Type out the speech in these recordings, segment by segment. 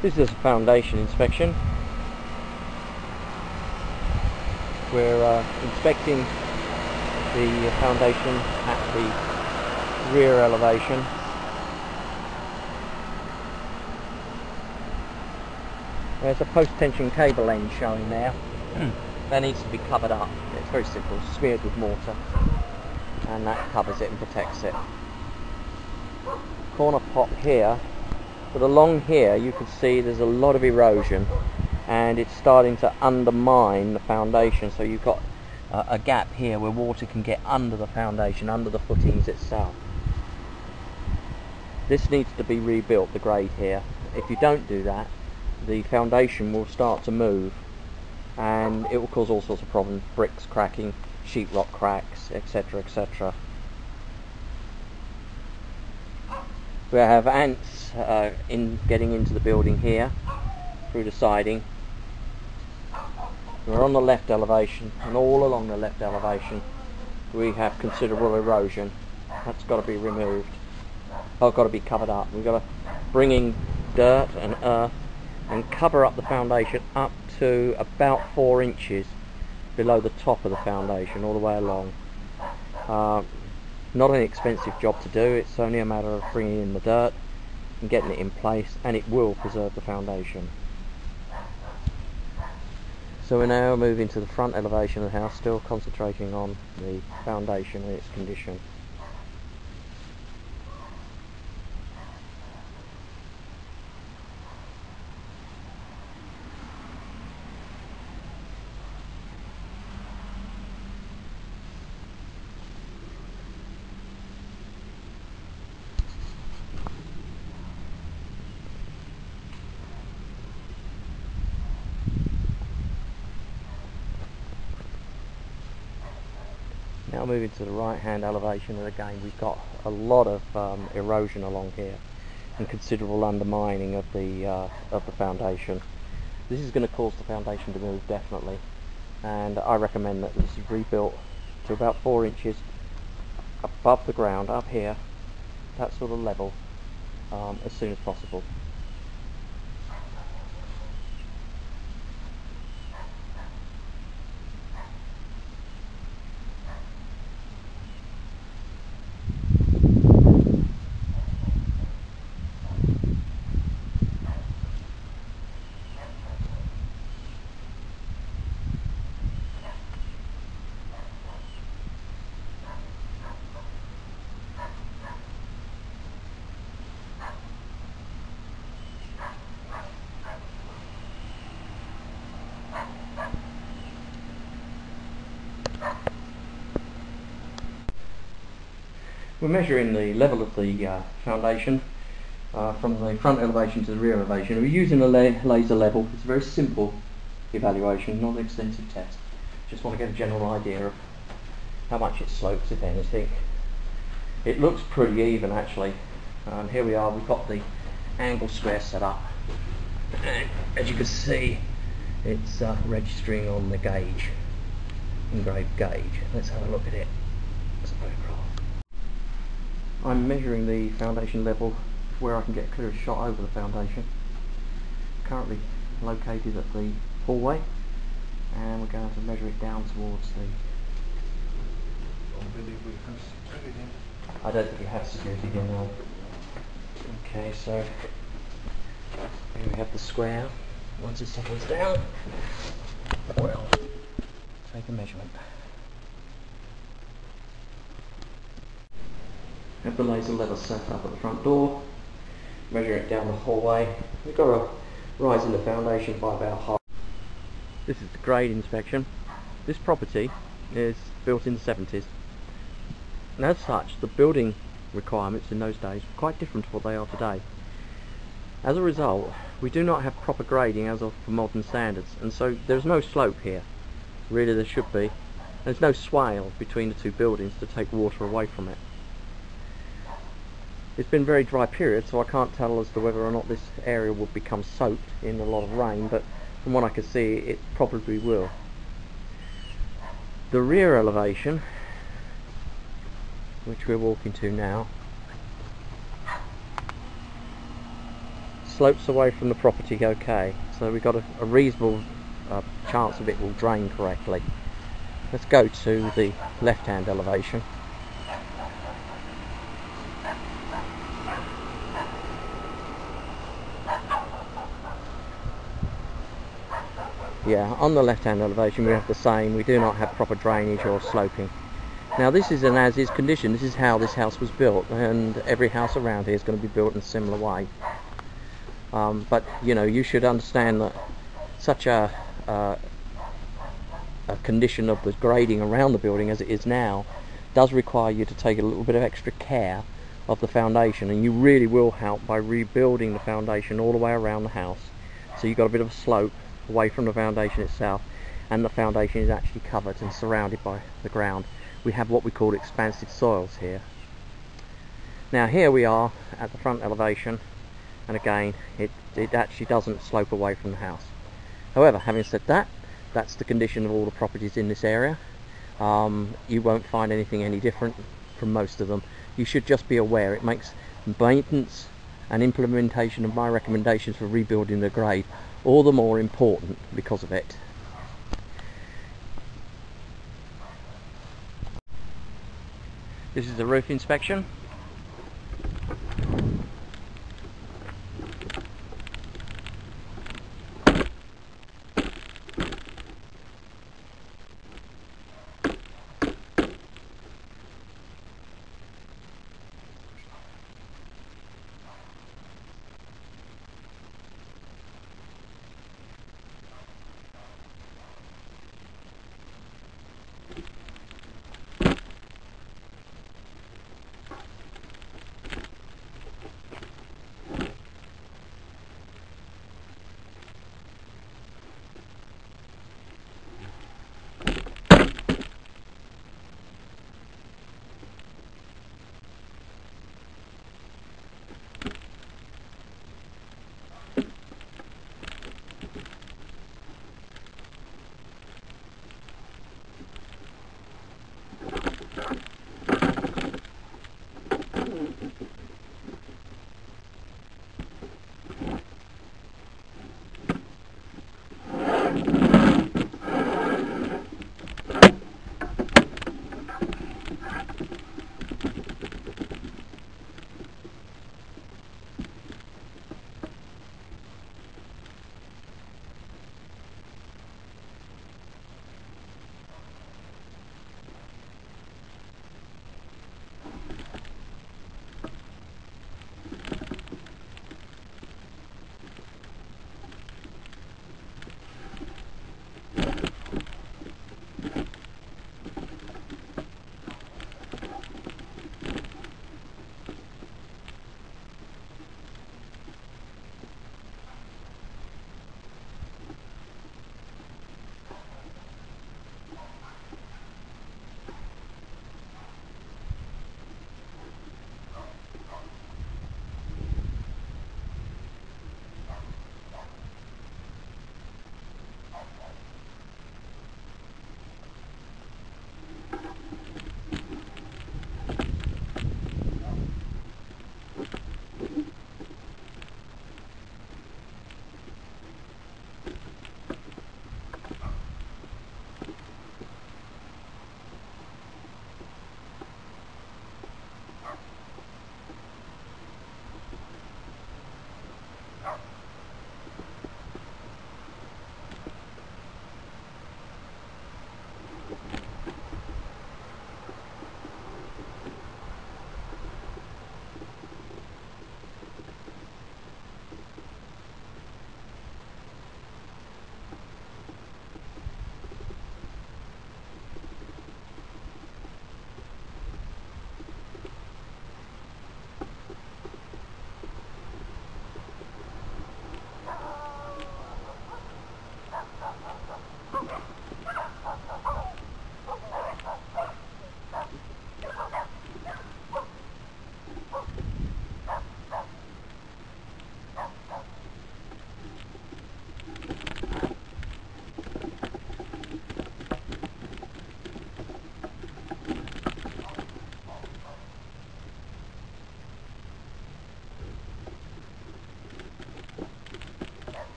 This is a foundation inspection. We're inspecting the foundation at the rear elevation. There's a post-tension cable end showing there. That needs to be covered up. It's very simple, smeared with mortar, and that covers it and protects it. Corner pop here, but along here you can see there's a lot of erosion and it's starting to undermine the foundation, so you've got a gap here where water can get under the foundation, under the footings itself. This needs to be rebuilt, the grade here. If you don't do that, the foundation will start to move and it will cause all sorts of problems, bricks cracking, sheetrock cracks, etc, etc. We have ants getting into the building here through the siding. We're on the left elevation, and all along the left elevation we have considerable erosion. That's got to be removed. Oh, got to be covered up. We've got to bring in dirt and earth and cover up the foundation up to about 4 inches below the top of the foundation, all the way along. Not an expensive job to do. It's only a matter of bringing in the dirt and getting it in place, and it will preserve the foundation. So we're now moving to the front elevation of the house, still concentrating on the foundation and its condition. Now moving to the right hand elevation, and again we've got a lot of erosion along here and considerable undermining of the foundation. This is going to cause the foundation to move, definitely, and I recommend that this is rebuilt to about 4 inches above the ground, up here, that sort of level, as soon as possible. We're measuring the level of the foundation from the front elevation to the rear elevation. We're using a laser level. It's a very simple evaluation, not an extensive test. Just want to get a general idea of how much it slopes, if anything. It looks pretty even, actually. Here we are, we've got the angle square set up, and as you can see, it's registering on the gauge, engraved gauge. Let's have a look at it. It's a photograph. I'm measuring the foundation level where I can get a clearer shot over the foundation. Currently located at the hallway, and we're going to measure it down towards the... I don't think we have security here now. Okay, so here we have the square. Once it settles down, we'll take a measurement. Have the laser level set up at the front door, measure it down the hallway. We've got a rise in the foundation by about half. This is the grade inspection. This property is built in the 70s, and as such the building requirements in those days were quite different to what they are today. As a result, we do not have proper grading as of for modern standards, and so there's no slope here. Really there should be. There's no swale between the two buildings to take water away from it. It's been a very dry period, so I can't tell as to whether or not this area will become soaked in a lot of rain, but from what I can see it probably will. The rear elevation, which we're walking to now, slopes away from the property okay, so we've got a reasonable chance of it will drain correctly. Let's go to the left-hand elevation. Yeah, on the left-hand elevation we have the same. We do not have proper drainage or sloping. Now this is an as-is condition. This is how this house was built, and every house around here is going to be built in a similar way. But you know, you should understand that such a condition of the grading around the building as it is now does require you to take a little bit of extra care of the foundation, and you really will help by rebuilding the foundation all the way around the house. So you've got a bit of a slope away from the foundation itself, and the foundation is actually covered and surrounded by the ground. We have what we call expansive soils here. Now here we are at the front elevation, and again it actually doesn't slope away from the house. However, having said that, that's the condition of all the properties in this area. You won't find anything any different from most of them. You should just be aware it makes maintenance and implementation of my recommendations for rebuilding the grade all the more important because of it. This is the roof inspection.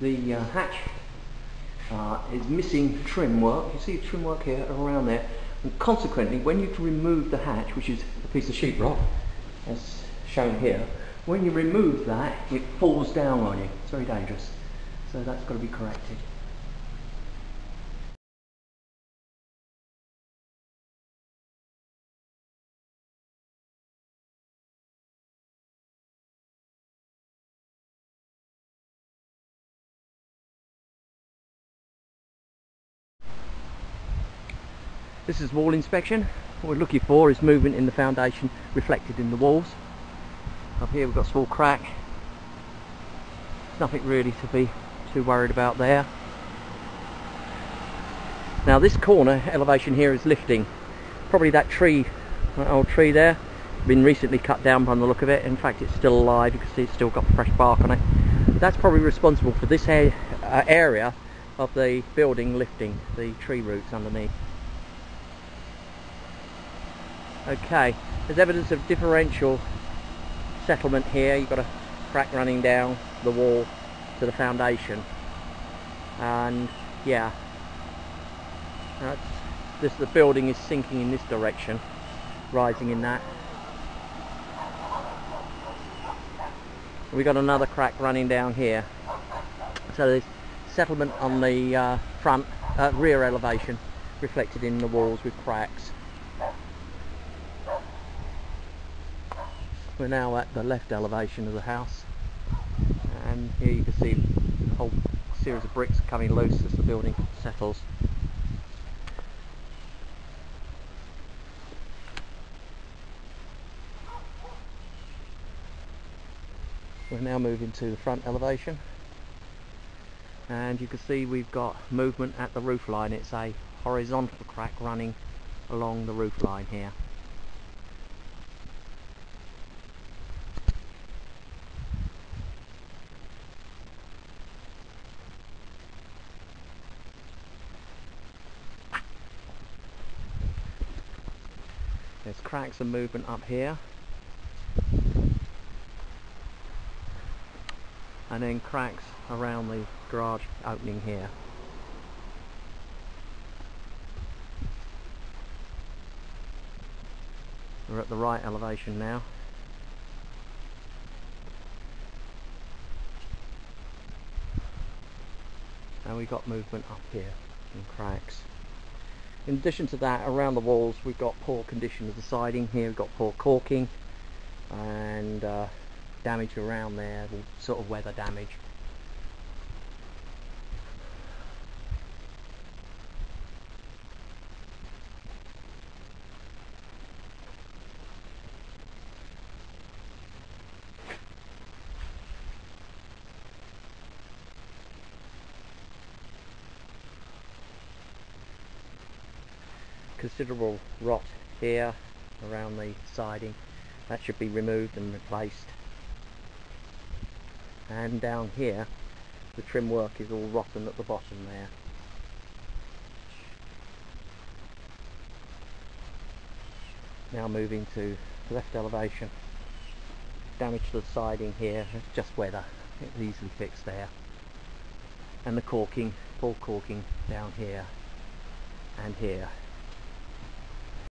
the hatch is missing trim work. You see trim work here around there, and consequently when you remove the hatch, which is a piece of sheetrock as shown here, when you remove that it falls down on you. It's very dangerous, so that's got to be corrected. This is wall inspection. What we're looking for is movement in the foundation reflected in the walls. Up here we've got a small crack. There's nothing really to be too worried about there. Now this corner elevation here is lifting. Probably that tree, that old tree there, been recently cut down from the look of it. In fact it's still alive, you can see it's still got fresh bark on it. That's probably responsible for this area of the building lifting, the tree roots underneath. Okay, there's evidence of differential settlement here. You've got a crack running down the wall to the foundation, and yeah, the building is sinking in this direction, rising in that. We got another crack running down here, so there's settlement on the rear elevation reflected in the walls with cracks. We're now at the left elevation of the house, and here you can see a whole series of bricks coming loose as the building settles. We're now moving to the front elevation, and you can see we've got movement at the roof line. It's a horizontal crack running along the roof line here. There's cracks and movement up here, and then cracks around the garage opening here. We're at the right elevation now. And we've got movement up here and cracks. In addition to that, around the walls we've got poor condition of the siding. Here we've got poor caulking and damage around there, sort of weather damage. Considerable rot here around the siding. That should be removed and replaced. And down here the trim work is all rotten at the bottom there. Now moving to the left elevation. Damage to the siding here, just weather, it's easily fixed there. And the caulking, poor caulking down here and here.